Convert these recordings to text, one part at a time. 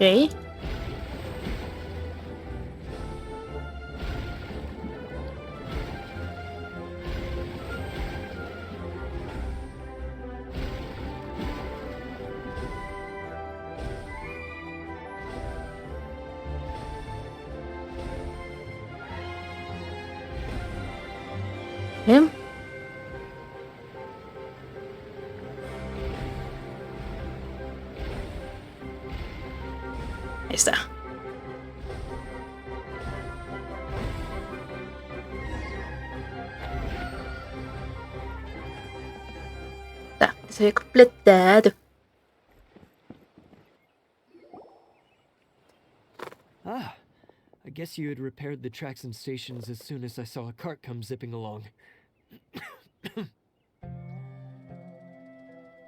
Ok. Bien. Ahí está. Está, se ve completado. Ah, I guess you had repaired the tracks and stations as soon as I saw a cart come zipping along.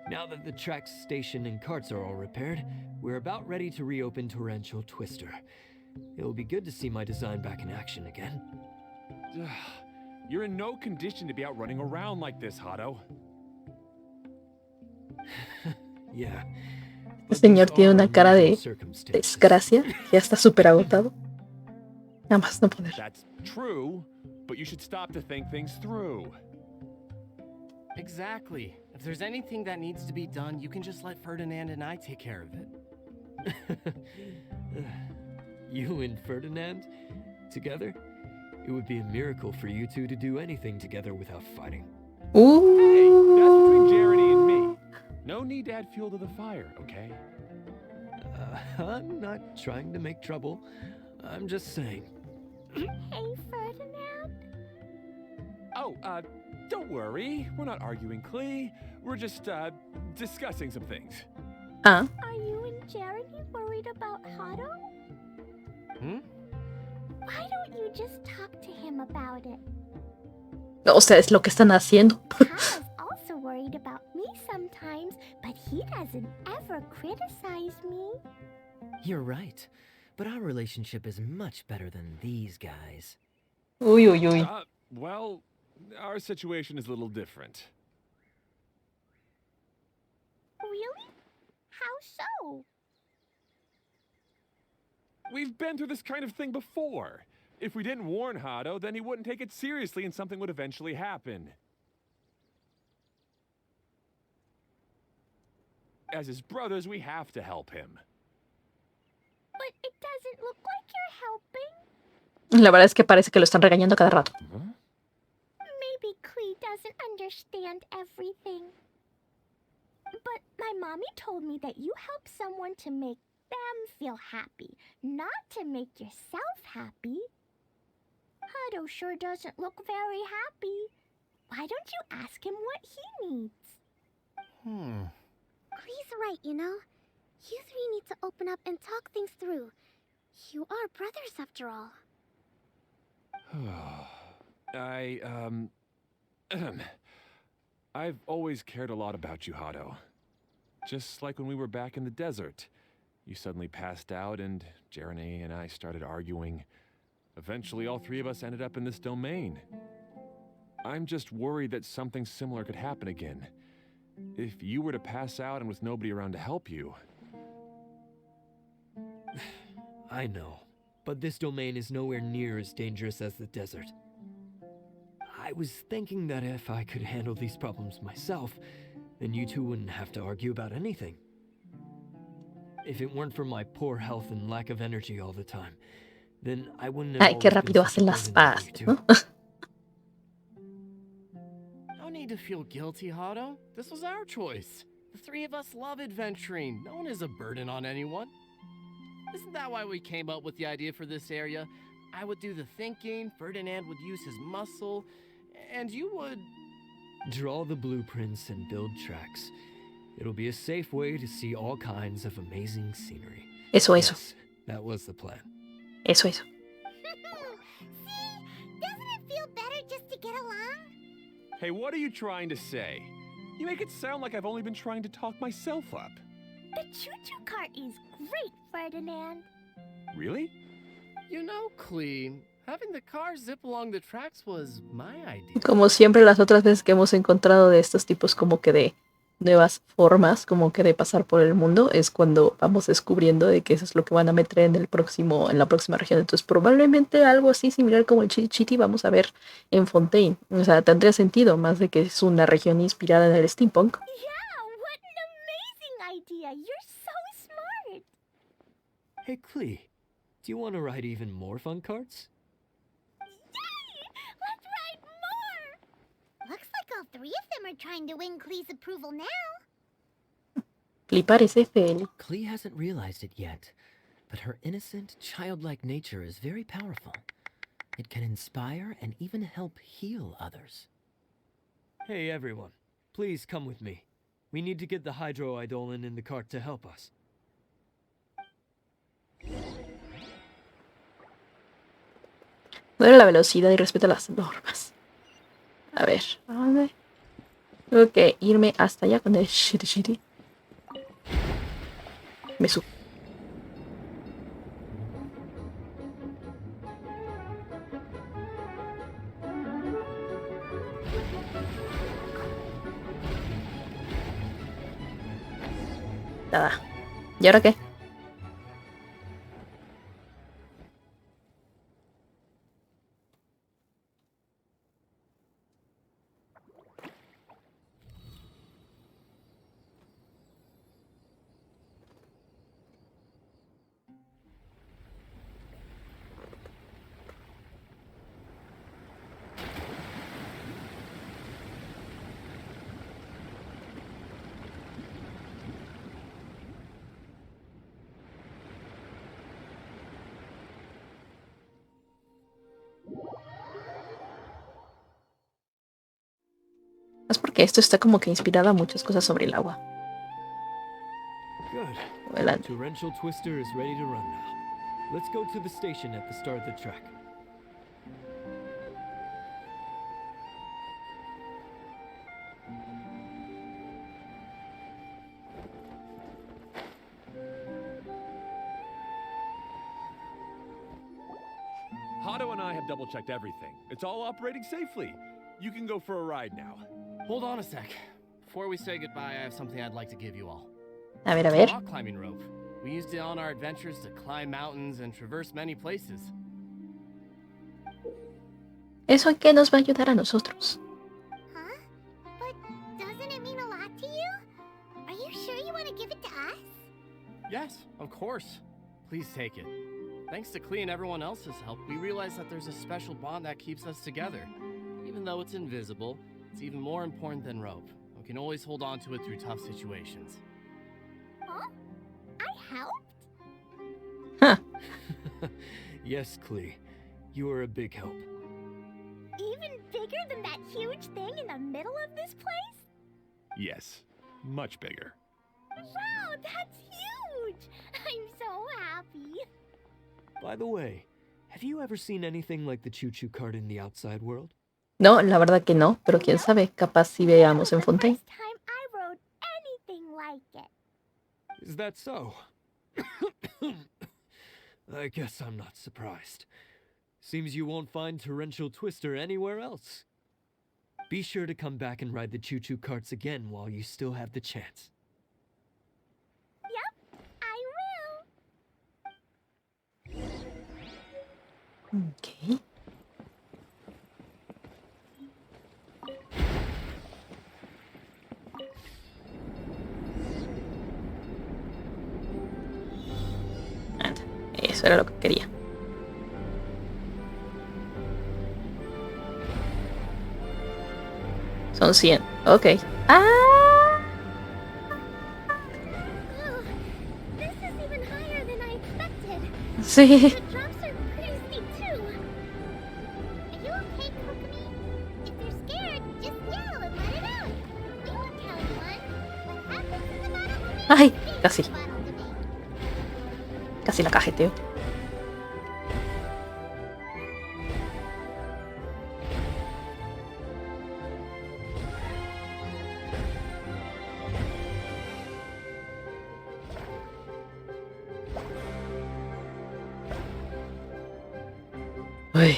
Now that the tracks, station, and carts are all repaired, we're about ready to reopen Torrential Twister. It'll be good to see my design back in action again. You're in no condition to be out running around like this, Hado. Yeah. El señor tiene una cara de desgracia. Ya está súper agotado. Nada más no poder. That's true, but you should stop to think things through. Exactly. If there's anything that needs to be done, you can just let Ferdinand and I take care of it. You and Ferdinand? Together? It would be a miracle for you two to do anything together without fighting. Hey, that's between Jeremy and me. No need to add fuel to the fire, okay? I'm not trying to make trouble. I'm just saying. Hey, Ferdinand. Oh, don't worry. We're not arguing, Klee. We're just, discussing some things. Ah. Are you and Jeremy worried about Hado? Why don't you just talk to him about it? O sea, es lo que están haciendo. Hado's also worried about me sometimes, but he doesn't ever criticize me. You're right, but our relationship is much better than these guys. Uy, uy, uy. Well, our situation is a little different. Really? How so? We've been through this kind of thing before. If we didn't warn Hado, then he wouldn't take it seriously and something would eventually happen. As his brothers, we have to help him. But it doesn't look like you're helping. La verdad es que parece que lo están regañando cada rato. Maybe Klee doesn't understand everything. But my mommy told me that you help someone to make them feel happy, not to make yourself happy. Hado sure doesn't look very happy. Why don't you ask him what he needs? Klee's right, you know. You three need to open up and talk things through. You are brothers after all. I've always cared a lot about you, Hado. Just like when we were back in the desert. You suddenly passed out and Jeremy and I started arguing. Eventually, all three of us ended up in this domain. I'm just worried that something similar could happen again. If you were to pass out and with nobody around to help you. I know, but this domain is nowhere near as dangerous as the desert. I was thinking that if I could handle these problems myself, then you two wouldn't have to argue about anything. If it weren't for my poor health and lack of energy all the time, then I wouldn't have. Ay, qué rápido hacen las paces, ¿no? No need to feel guilty, Hado. This was our choice. The three of us love adventuring. No one is a burden on anyone. Isn't that why we came up with the idea for this area? I would do the thinking, Ferdinand would use his muscle, and you would draw the blueprints and build tracks. It'll be a safe way to see all kinds of amazing scenery. Eso. Yes, that was the plan. Eso. See? Doesn't it feel better just to get along? Hey, what are you trying to say? You make it sound like I've only been trying to talk myself up. The choo-choo cart is great, Ferdinand. Really? You know, Klee, having the car zip along the tracks was my idea. Como siempre las otras veces que hemos encontrado de estos tipos como que nuevas formas como que de pasar por el mundo, es cuando vamos descubriendo de que eso es lo que van a meter en la próxima región. Entonces probablemente algo así similar como el Chitty Chitty vamos a ver en Fontaine. O sea, tendría sentido, más de que es una región inspirada en el steampunk. Yeah, what an amazing idea! You're so smart! Hey, Klee, do you want to ride even more fun carts? Yay! Let's ride more! Looks like all 3 of them are trying to win Klee's approval now. Klee parece feliz. Klee hasn't realized it yet, but her innocent, childlike nature is very powerful. It can inspire and even help heal others. Hey, everyone. Please come with me. We need to get the Hydro Eidolon in the cart to help us. Modera la velocidad y respeta las normas. A ver, ¿a dónde? Tengo que irme hasta allá con el Shitty Shitty. Me subo. Nada. ¿Y ahora qué? Es porque esto está como que inspirado a muchas cosas sobre el agua. Good. Adelante. Torrential Twister is ready to run now. Let's go to the station at the start of the track. Hado and I have double-checked everything. It's all operating safely. You can go for a ride now. Hold on a sec. Before we say goodbye, I have something I'd like to give you all. A ver, a ver. Rock climbing rope. We used it on our adventures to climb mountains and traverse many places. ¿Eso en qué nos va a ayudar a nosotros? Huh? But doesn't it mean a lot to you? Are you sure you want to give it to us? Yes, of course. Please take it. Thanks to Klee and everyone else's help, we realized that there's a special bond that keeps us together. Even though it's invisible, it's even more important than rope. We can always hold on to it through tough situations. Huh? I helped? Huh. Yes, Klee. You are a big help. Even bigger than that huge thing in the middle of this place? Yes, much bigger. Wow, that's huge! I'm so happy. By the way, have you ever seen anything like the choo-choo cart in the outside world? No, la verdad que no, pero quién sabe, capaz si veamos en The Fontaine. first time I rode anything like it. Is that so? I guess I'm not surprised. Seems you won't find Torrential Twister anywhere else. Be sure to come back and ride the choo-choo carts again while you still have the chance. Yep, I will. Ok. Anda, eso era lo que quería. Son 100. Ok. ¡Ah! Oh, this is even higher than I expected. Sí. The drops are pretty steep too. Are you okay, Kokomi? If you're scared, just yell and let it out. We won't tell anyone. What happens in the matter Ay, remains casi. a battle debate. Casi la cajeteo. Uy.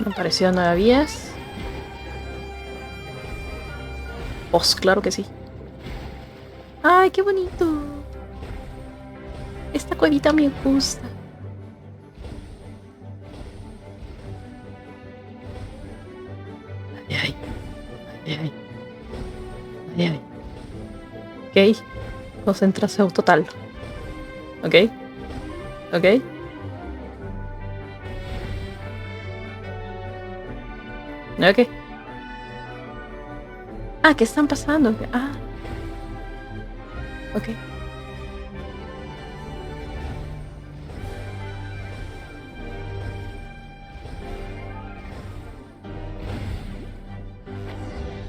Apareció nueva vías. Pues claro que sí. ¡Ay, qué bonito! Esta cuevita me gusta. Ay, ay. Ay, ay. Ay, ay. Ok. Concentración total. Ok. Ok. Ok. Ah, ¿qué están pasando? Ah. Ok.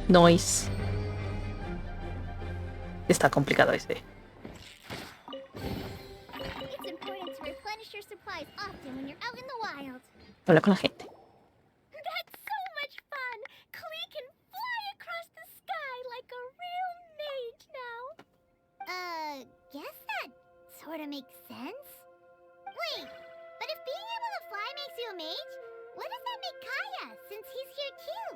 Noise. Está complicado ese. It's important to replenish your supplies often when you're out in the wild. Habla con la gente. That's so much fun! Klee can fly across the sky like a real mage now. Guess that sorta makes sense. Wait, but if being able to fly makes you a mage, what does that make Kaya, since he's here too?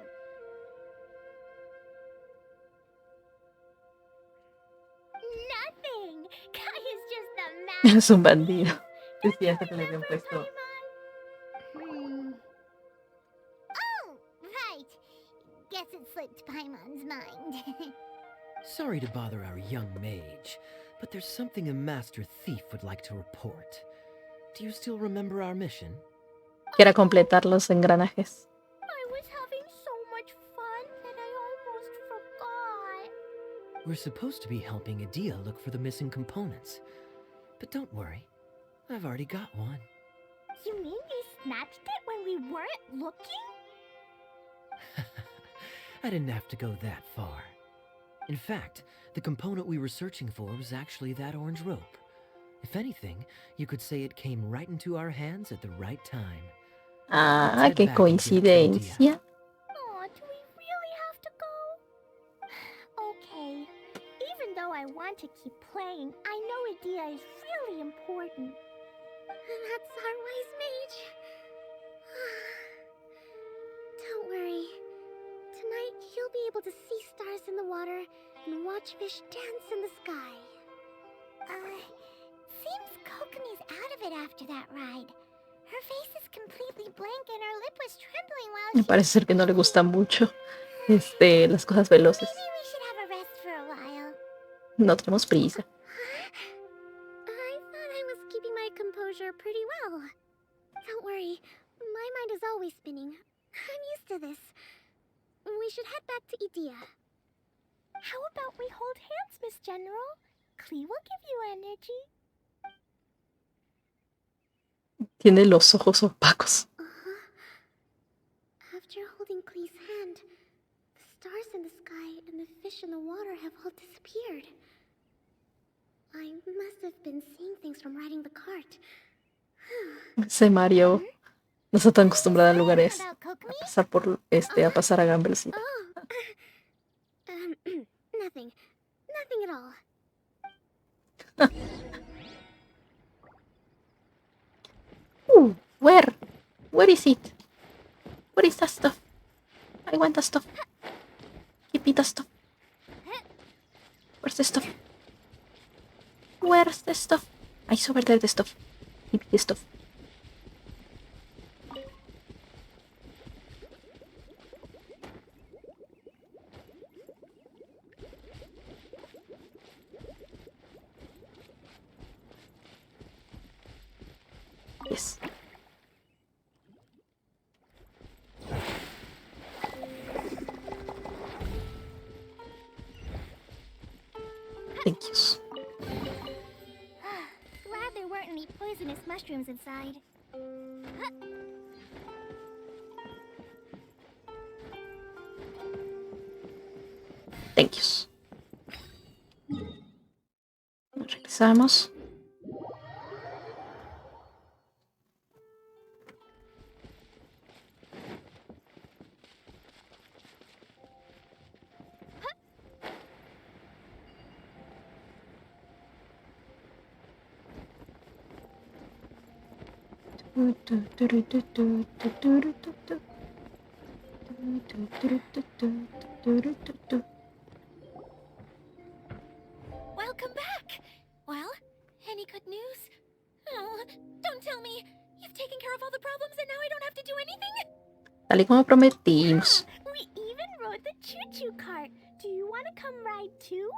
Nothing! Kaya's just the man. Es un bandido. Decía que le habían puesto. Oh, right. Guess it slipped Paimon's mind. Sorry to bother our young mage, but there's something a master thief would like to report. Do you still remember our mission? Quiera completar los engranajes. I was having so much fun that I almost forgot. We're supposed to be helping Adia look for the missing components. But don't worry, I've already got one. You mean you snatched it when we weren't looking? I didn't have to go that far. In fact, the component we were searching for was actually that orange rope. If anything, you could say it came right into our hands at the right time. Ah, qué coincidencia. Oh, do we really have to go? Okay. Even though I want to keep playing, I know Adia is really important. And that's our wise mage. Don't worry. Tonight, you'll be able to see stars in the water and watch fish dance in the sky. Seems Kokomi's out of it after that ride. Her face is completely blank and her lip was trembling while Me she... parece ser que no le gusta mucho las cosas veloces. Maybe we should have a rest for a while. No tenemos prisa. I thought I was keeping my composure pretty well. Don't worry, my mind is always spinning. I'm used to this. We should head back to Idia. How about we hold hands, Miss General? Klee will give you energy. Tiene los ojos opacos. After holding Klee's hand, the stars in the sky and the fish in the water have all disappeared. I must have been seeing things from riding the cart. Ese Mario no está tan acostumbrada a lugares. About Kokomi? A pasar a gran velocidad. Nothing. Nothing at all. Where? Where is it? Where is that stuff? I want that stuff. Give me that stuff. Where's the stuff? Where's the stuff? I saw over there the stuff. Give me the stuff. Yes. Thank you. Glad there weren't any poisonous mushrooms inside. Thank you. Regresamos. Welcome back! Well, any good news? Oh, don't tell me! You've taken care of all the problems and now I don't have to do anything? Tal y como prometimos. We even rode the choo-choo cart. Do you want to come ride too?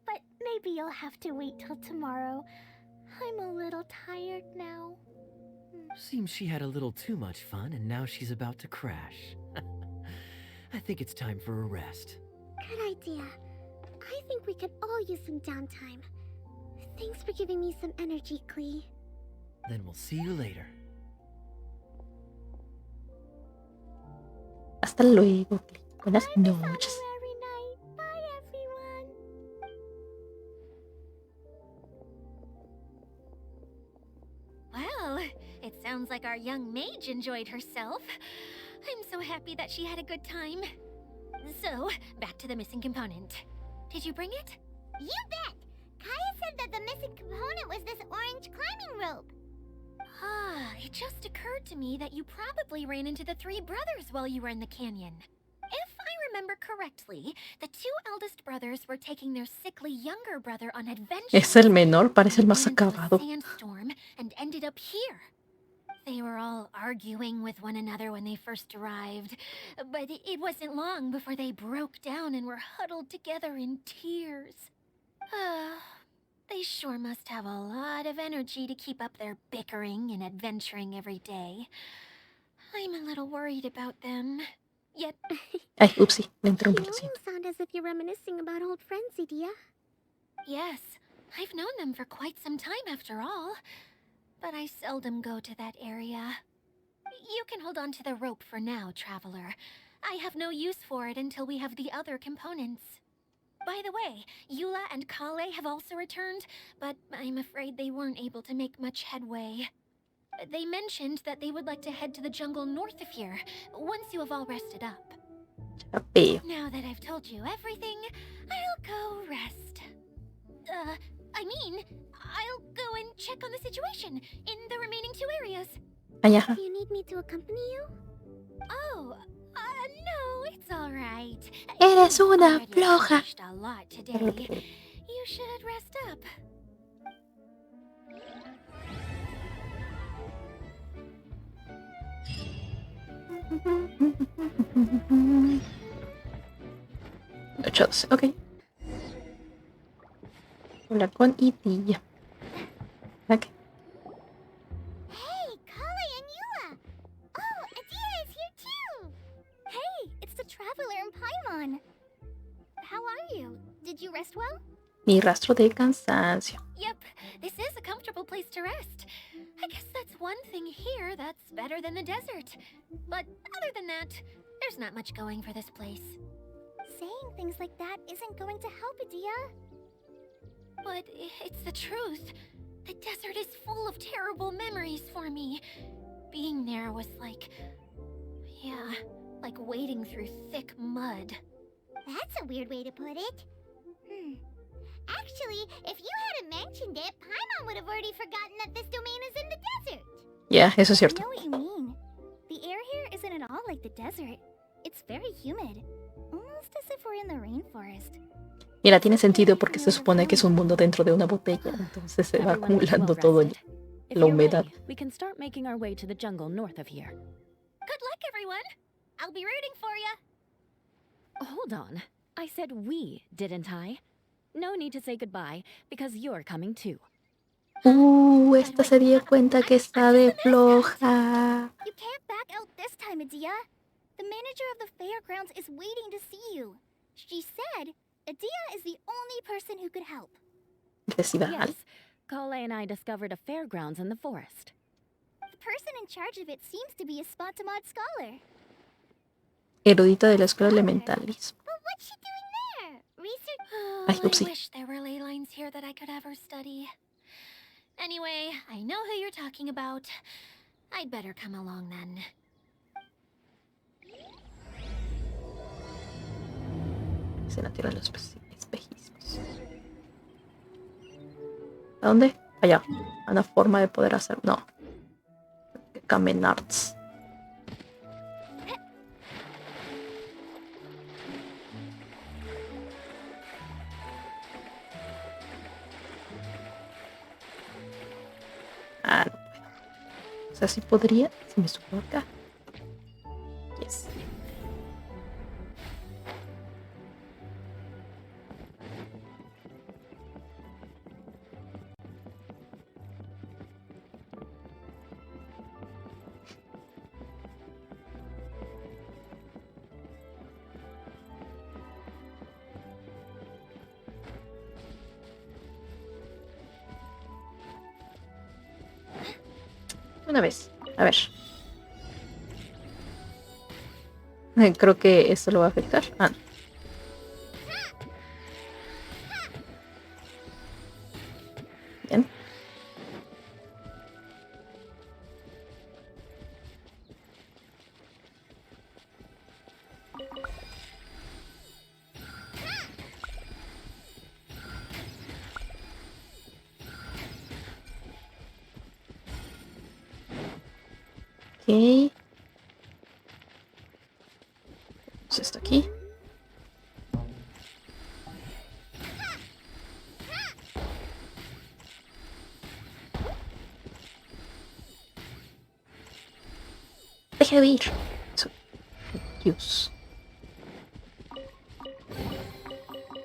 But maybe you'll have to wait till tomorrow. I'm a little tired now. Seems she had a little too much fun and now she's about to crash. I think it's time for a rest. Good idea. I think we could all use some downtime. Thanks for giving me some energy, Klee. Then we'll see you later. Hasta luego. Buenas Bye, Miss noches. Honorary Knight. Bye, everyone. Well, it sounds like our young mage enjoyed herself. I'm so happy that she had a good time. So, back to the missing component. Did you bring it? You bet! Kaya said that the missing component was this orange climbing rope. Ah, it just occurred to me that you probably ran into the three brothers while you were in the canyon. If I remember correctly, the two eldest brothers were taking their sickly younger brother on adventures. Es el menor, parece el They más ran into a acabado. sandstorm and ended up here. They were all arguing with one another when they first arrived, but it wasn't long before they broke down and were huddled together in tears. They sure must have a lot of energy to keep up their bickering and adventuring every day. I'm a little worried about them. Yet, Ay, upsi, me you interrumpí, lo siento. almost sound as if you're reminiscing about old friends, Idia. Yes, I've known them for quite some time after all. But I seldom go to that area. You can hold on to the rope for now, Traveler. I have no use for it until we have the other components. By the way, Eula and Kale have also returned, but I'm afraid they weren't able to make much headway. They mentioned that they would like to head to the jungle north of here, once you have all rested up. Ya veo. Now that I've told you everything, I'll go rest. I'll go and check on the situation in the remaining two areas. Ay, ajá. Do you need me to accompany you? Oh, no, it's all right. Eres You've una already floja. accomplished a lot today. You should rest up. Ocho, ok. Hablar con Idia. Ok. Hey, Kale and Eula! Oh, Adia is here too! Hey, it's the Traveler and Paimon. How are you? Did you rest well? Mi rastro de cansancio. Yep, this is a comfortable place to rest. I guess that's one thing here that's better than the desert. But other than that, there's not much going for this place. Saying things like that isn't going to help, Adia. But it's the truth. The desert is full of terrible memories for me. Being there was like wading through thick mud. That's a weird way to put it. Actually, if you hadn't mentioned it, Paimon would have already forgotten that this domain is in the desert. Yeah, eso es I cierto. know what you mean. The air here isn't at all like the desert. It's very humid. Almost as if we're in the rainforest. Mira, tiene sentido porque se supone que es un mundo dentro de una botella, entonces se va Everyone was acumulando well todo rested. If la you're humedad. ready, we can start making our way to the jungle north of here. Good luck, everyone. I'll be rooting for you. Hold on. I said we, didn't I? No need to say goodbye, because you're coming too. Esta se dio cuenta que está de floja. You can't back out this time, Adia. The manager of the fairgrounds is waiting to see you. She said Adia is the only person who could help. Festival. Yes, Kale and I discovered a fairgrounds in the forest. The person in charge of it seems to be a Spontamod scholar. Erudita de la escuela elementalismo. But what's she doing there? Research? Ay, I upsi. wish there were ley lines here that I could ever study. Anyway, I know who you're talking about. I'd better come along then. Se la tiran los espejismos. ¿A dónde? Allá. Una forma de poder hacer. No. Camenarts. sea, sí podría, si me subo acá. Yes. Una vez. A ver. Creo que esto lo va a afectar. Ah, no. Bien. Ok. Pues esto aquí. Deja de ir. Eso. Dios.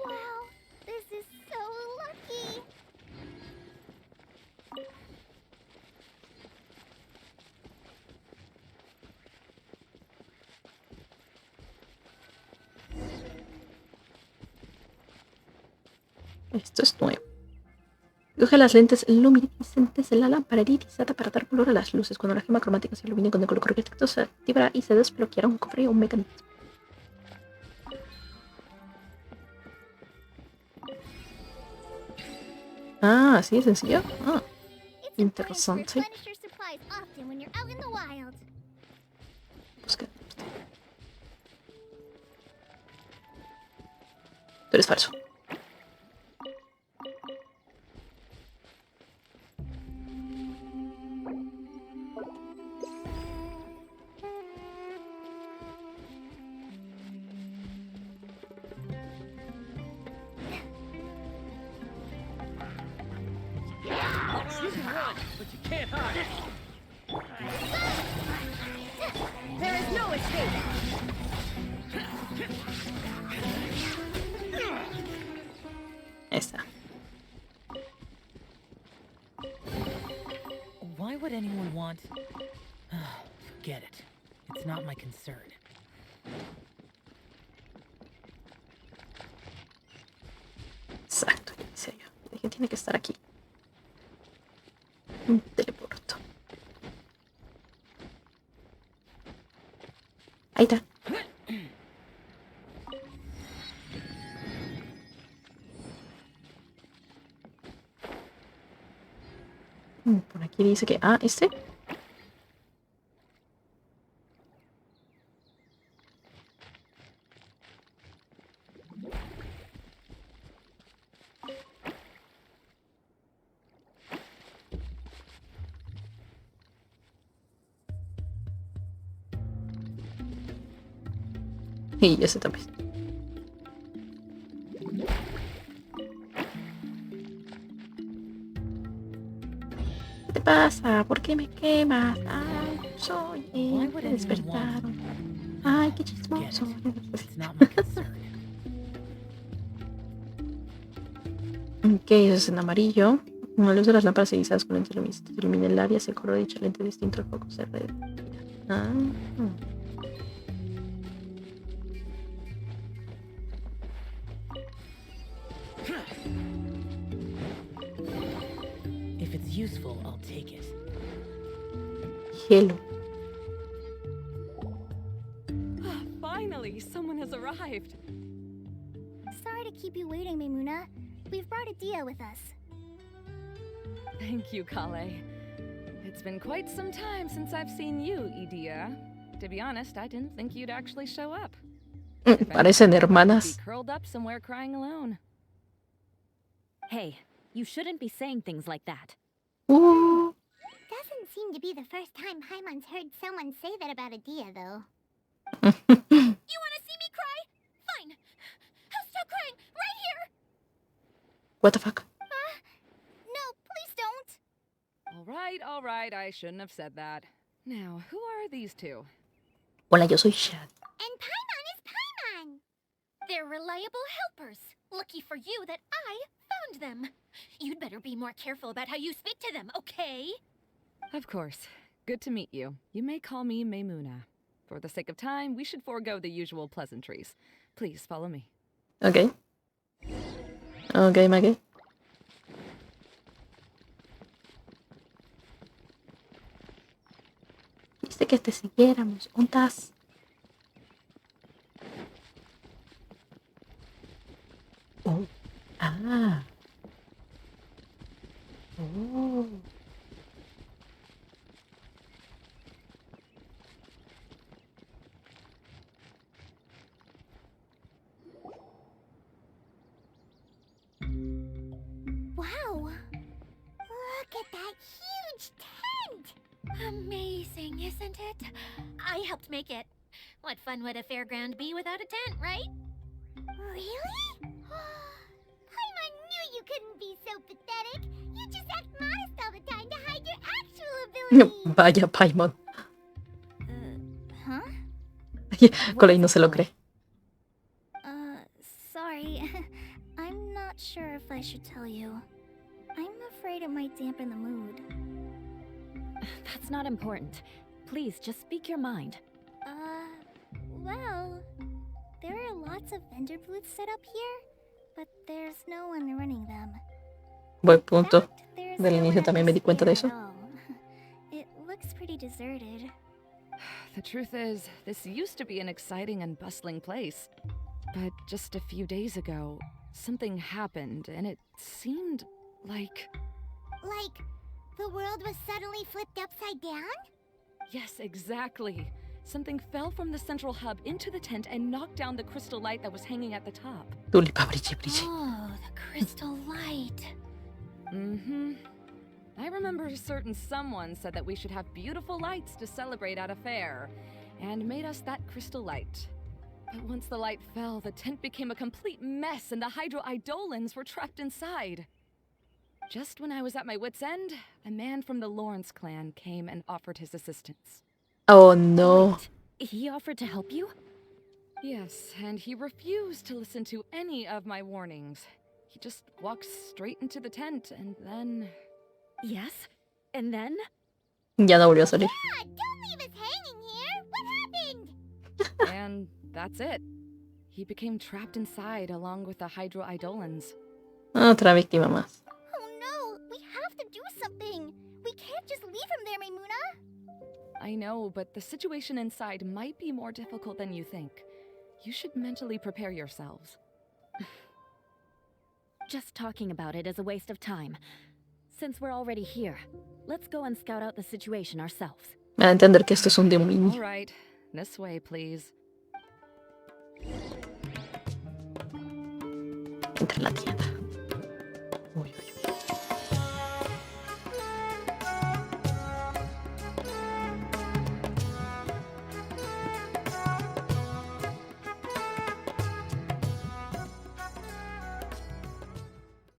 Wow, this is so lucky. Esto es nuevo. Coge las lentes luminiscentes de la lámpara irisada para dar color a las luces. Cuando la gema cromática se ilumine con el color correcto, se activará y se desbloqueará un cofre o un mecanismo. Ah, así de sencillo. Ah, It's important to interesante. replenish your supplies often when you're out in the wild. Busca. Pero es falso. You can run, but you can't hide. There is no escape. Esta. Why would anyone want... Forget it. It's not my concern. Exacto, dice yo. Dije, tiene que estar aquí. Un teleporto. Ahí está. Por aquí dice que... Ah, este. Y ese también. ¿Qué te pasa? ¿Por qué me quemas? Ay, soy Why él. would Me anyone despertaron. want... Ay, qué Forget chismoso. it. It's not my concern. Ok, eso es en amarillo. La luz de las lámparas irisadas con lentes luminiscentes ilumina el área, se color de dicha lente distinto al foco se red. Ah. If it's useful, I'll take it. Hielo. Finally, someone has arrived. Sorry to keep you waiting, Maimuna. We've brought Adia with us. Thank you, Kale. It's been quite some time since I've seen you, Idia. To be honest, I didn't think you'd actually show up. If Parecen anything, I'd hermanas. be curled up somewhere crying alone. Hey, you shouldn't be saying things like that. Doesn't seem to be the first time Paimon's heard someone say that about Adia, though. You want to see me cry? Fine. I'll stop crying right here. What the fuck? No, please don't. All All right, I shouldn't have said that. Now, who are these two? Hola, yo soy Shad. And Paimon is Paimon! They're reliable helpers. Lucky for you that I found them. You'd better be more careful about how you speak to them, okay? Of course. Good to meet you. You may call me Maymuna. For the sake of time, we should forego the usual pleasantries. Please follow me. Ok. Ok, Maggie. Dice que te siguiéramos. ¿Dónde estás? Oh. Ah. Oh. Wow! Look at that huge tent! Amazing, isn't it? I helped make it. What fun would a fairground be without a tent, right? Really? Paimon knew you couldn't be so pathetic. You just act modest all the time to hide your actual abilities. Vaya, Paimon. Huh? Colei no se lo cree. Sorry. I'm not sure if I should tell you. I'm afraid it might dampen the mood. That's not important. Please, just speak your mind. Well, there are lots of vendor booths set up here, but there's no one running them. Buen punto. In fact, there's Del no inicio one también me di cuenta de eso. at all. It looks pretty deserted. The truth is, this used to be an exciting and bustling place. But just a few days ago, something happened, and it seemed like... Like, the world was suddenly flipped upside down? Yes, exactly. Something fell from the central hub into the tent and knocked down the crystal light that was hanging at the top. Tulipa, brille, brille. Oh, the crystal light. Mm-hmm. I remember a certain someone said that we should have beautiful lights to celebrate at a fair, and made us that crystal light. But once the light fell, the tent became a complete mess and the Hydro-Eidolons were trapped inside. Just when I was at my wit's end, a man from the Lawrence clan came and offered his assistance. Oh no. Wait, he offered to help you? Yes, and he refused to listen to any of my warnings. He just walked straight into the tent and then... Yes? And then? Ya no volvió a salir. Yeah, don't leave us hanging here. What happened? And that's it. He became trapped inside along with the Hydro-Eidolons. Otra víctima más. Oh no, we have to do something. We can't just leave him there, Maymuna. I know, but the situation inside might be more difficult than you think. You should mentally prepare yourselves. Just talking about it is a waste of time. Since we're already here, let's go and scout out the situation ourselves. Me da a entender que esto es un demonio. All right, this way, please. Entra en la tienda. Uy, uy, uy.